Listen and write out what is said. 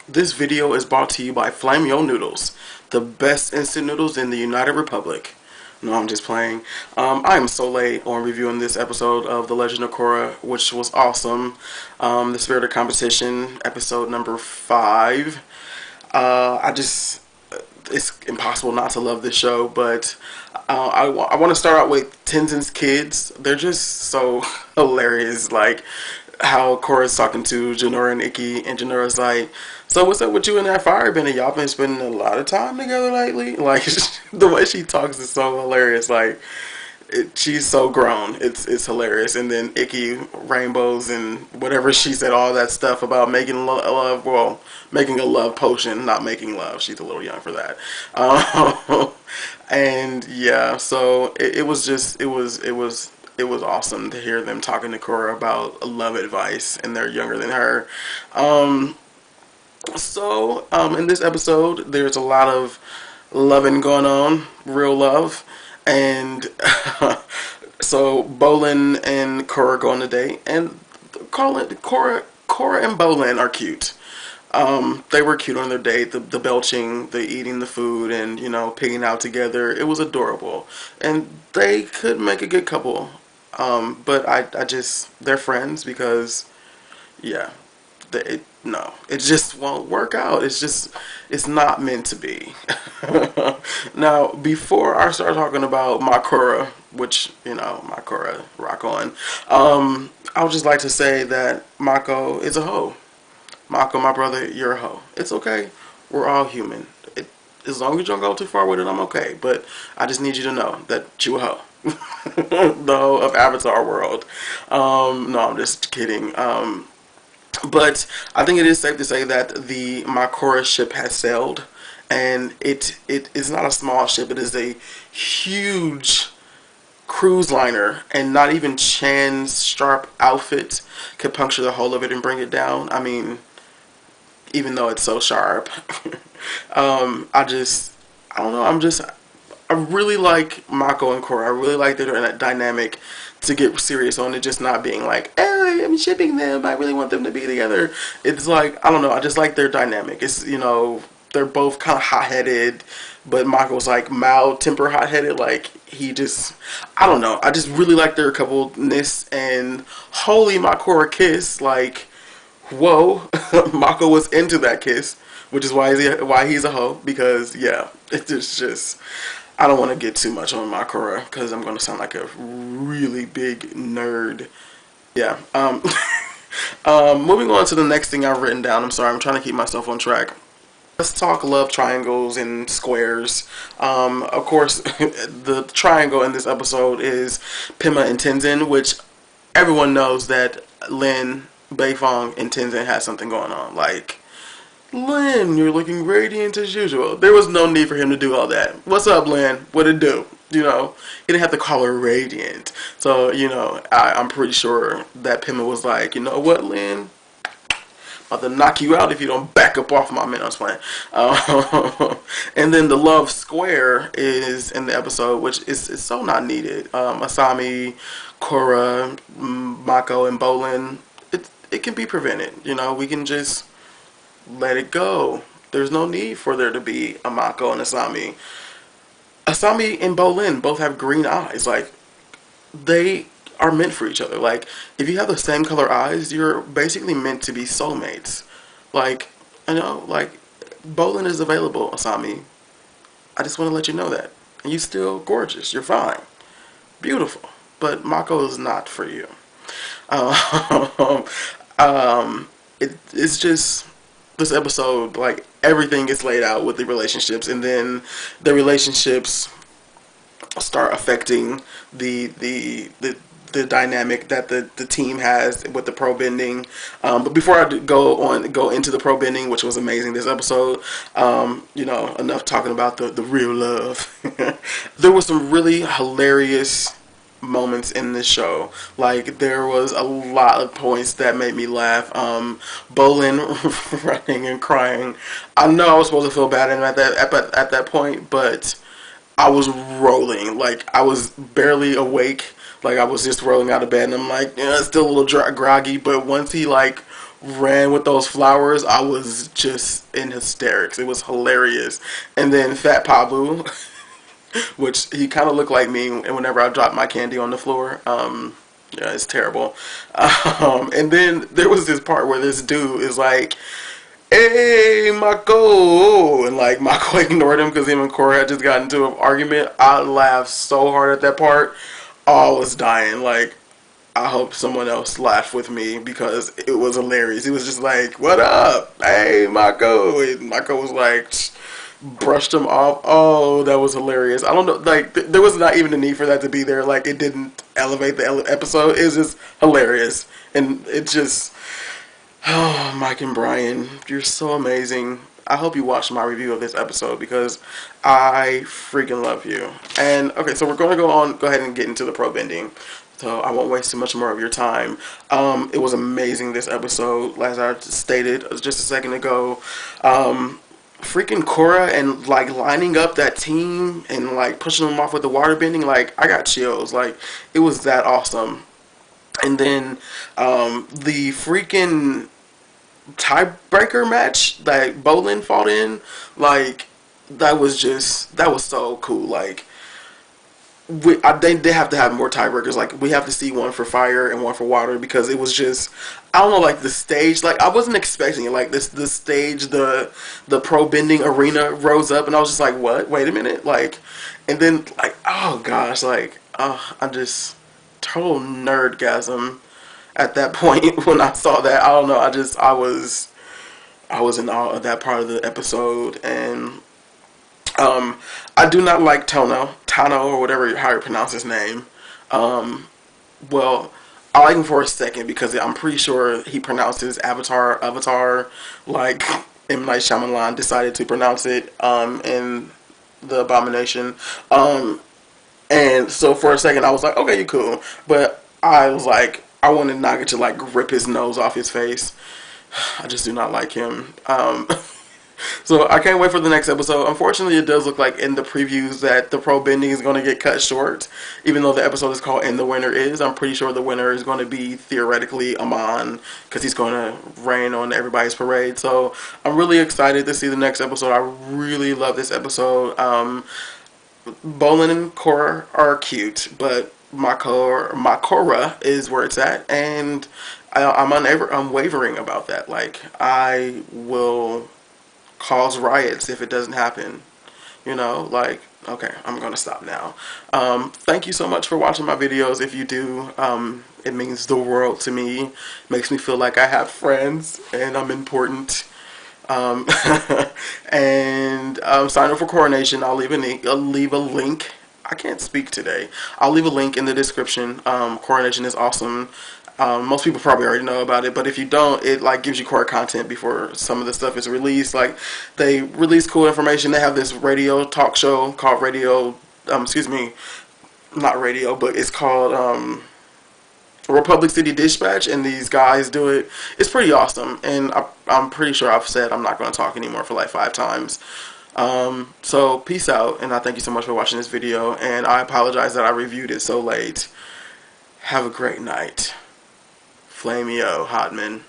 This video is brought to you by Flame Yo Noodles, the best instant noodles in the United Republic. No, I'm just playing. I am so late on reviewing this episode of The Legend of Korra, which was awesome. The Spirit of Competition, episode number 5. It's impossible not to love this show, but I want to start out with Tenzin's kids. They're just so hilarious. Like, how Korra's talking to Jinora and Ikki, and Jinora's like, so what's up with you and that firebender? Y'all been spending a lot of time together lately? Like, the way she talks is so hilarious. Like, she's so grown. It's hilarious. And then Ikki, rainbows, and whatever she said, all that stuff about making love. Well, making a love potion, not making love. She's a little young for that. And yeah, so it was just it was awesome to hear them talking to Korra about love advice, and they're younger than her. In this episode, there's a lot of loving going on, real love, and so Bolin and Korra go on a date, and Korra and Bolin are cute. They were cute on their date, the belching, the eating the food, and, pigging out together. It was adorable. And they could make a good couple. But they're friends because, yeah, no, it just won't work out. It's not meant to be. Now, before I start talking about Makura, which, Makura, rock on, I would just like to say that Mako is a hoe. Mako, my brother, you're a hoe. It's okay. We're all human. As long as you don't go too far with it, I'm okay. But I just need you to know that you a hoe. The hoe of Avatar world. No, I'm just kidding. But I think it is safe to say that the Makora ship has sailed. And it is not a small ship. It is a huge cruise liner, and not even Chan's sharp outfit could puncture the hull of it and bring it down. I mean, even though it's so sharp. I don't know, I really like Mako and Korra. I really like their dynamic to get serious on it, just not being like, hey, I'm shipping them, I really want them to be together. It's like, I don't know, I just like their dynamic. It's, they're both kind of hot-headed, but Mako's like mild-temper hot-headed. Like, I don't know, I just really like their coupleness, and holy Makora kiss, like, whoa. Mako was into that kiss, which is why he's a hoe, because, yeah, it's just, I don't want to get too much on Makora, because I'm going to sound like a really big nerd. Yeah, moving on to the next thing I've written down. I'm sorry, I'm trying to keep myself on track. Let's talk love triangles and squares. Of course, the triangle in this episode is Pima and Tenzin, which everyone knows that Lin, Beifong, and Tenzin has something going on. Like, Lin, you're looking radiant as usual. There was no need for him to do all that. What's up, Lin? What'd it do? He didn't have to call her radiant. So, I'm pretty sure that Pima was like, you know what, Lin? I'm about to knock you out if you don't back up off my man. I was playing. And then the love square is in the episode, which is so not needed. Asami, Korra, Mako, and Bolin. It can be prevented. We can just let it go. There's no need for there to be a Mako and Asami. Asami and Bolin both have green eyes. Like, they are meant for each other. Like, if you have the same color eyes, you're basically meant to be soulmates. Like, Bolin is available, Asami. I just want to let you know that. And you're still gorgeous. You're fine. Beautiful. But Mako is not for you. It's just, this episode, like, everything gets laid out with the relationships, and then the relationships start affecting the dynamic that the team has with the pro bending. But before I go into the pro bending, which was amazing this episode, enough talking about the real love. There was some really hilarious moments in this show. Like, there was a lot of points that made me laugh. Bolin running and crying. I know I was supposed to feel bad at that point, but I was rolling. Like, I was barely awake. Like, I was just rolling out of bed, and I'm like, yeah, it's still a little groggy. But once he, like, ran with those flowers, I was just in hysterics. It was hilarious. And then Fat Pablo, which he kind of looked like me whenever I dropped my candy on the floor. Yeah, it's terrible. And then there was this part where this dude is like, "Hey, Mako," and like Mako ignored him because him and Korra had just got into an argument. I laughed so hard at that part. I was dying. Like, I hope someone else laughed with me because it was hilarious. He was just like, "What up? Hey, Mako." And Mako was like, brushed him off. Oh, that was hilarious. I don't know. Like, there was not even a need for that to be there. Like, it didn't elevate the episode. It was just hilarious. And it just, oh, Mike and Brian, you're so amazing. I hope you watched my review of this episode because I freaking love you. And okay, so we're going to go ahead and get into the probe ending. So I won't waste too much more of your time. It was amazing, this episode, as I stated just a second ago. Freaking Korra and like lining up that team and like pushing them off with the water bending, like I got chills. Like, it was that awesome. And then the freaking tiebreaker match that Bolin fought in, like that was so cool. Like, they have to have more tiebreakers. Like, we have to see one for fire and one for water because it was just, I don't know, like the stage. Like, I wasn't expecting it. Like the stage, the pro bending arena rose up, and I was just like, what? Wait a minute, like, and then like, oh gosh, like, I'm just total nerdgasm at that point when I saw that. I don't know. I was in awe of that part of the episode. And I do not like Tano, or whatever, how you pronounce his name. Well, I like him for a second because I'm pretty sure he pronounces Avatar, like M. Night Shyamalan decided to pronounce it in The Abomination. And so for a second I was like, okay, you cool. But I was like, I wanted Naga to like rip his nose off his face. I just do not like him. So I can't wait for the next episode. Unfortunately, it does look like in the previews that the pro bending is going to get cut short. Even though the episode is called "And the Winner Is," I'm pretty sure the winner is going to be theoretically Amon because he's going to rain on everybody's parade. So I'm really excited to see the next episode. I really love this episode. Bolin and Korra are cute, but Korra is where it's at, and I'm unwavering about that. Like, I will cause riots if it doesn't happen. Like, okay, I'm gonna stop now. Thank you so much for watching my videos. If you do, it means the world to me. Makes me feel like I have friends and I'm important. And sign up for Coronation. I'll leave a link. I can't speak today. I'll leave a link in the description. Coronation is awesome. Most people probably already know about it, but if you don't, it like gives you core content before some of the stuff is released. Like, they release cool information. They have this radio talk show called excuse me, not radio, but it's called Republic City Dispatch, and these guys do it. It's pretty awesome, and I'm pretty sure I've said I'm not going to talk anymore for like 5 times. So peace out, and I thank you so much for watching this video, and I apologize that I reviewed it so late. Have a great night. Flameo Hotman.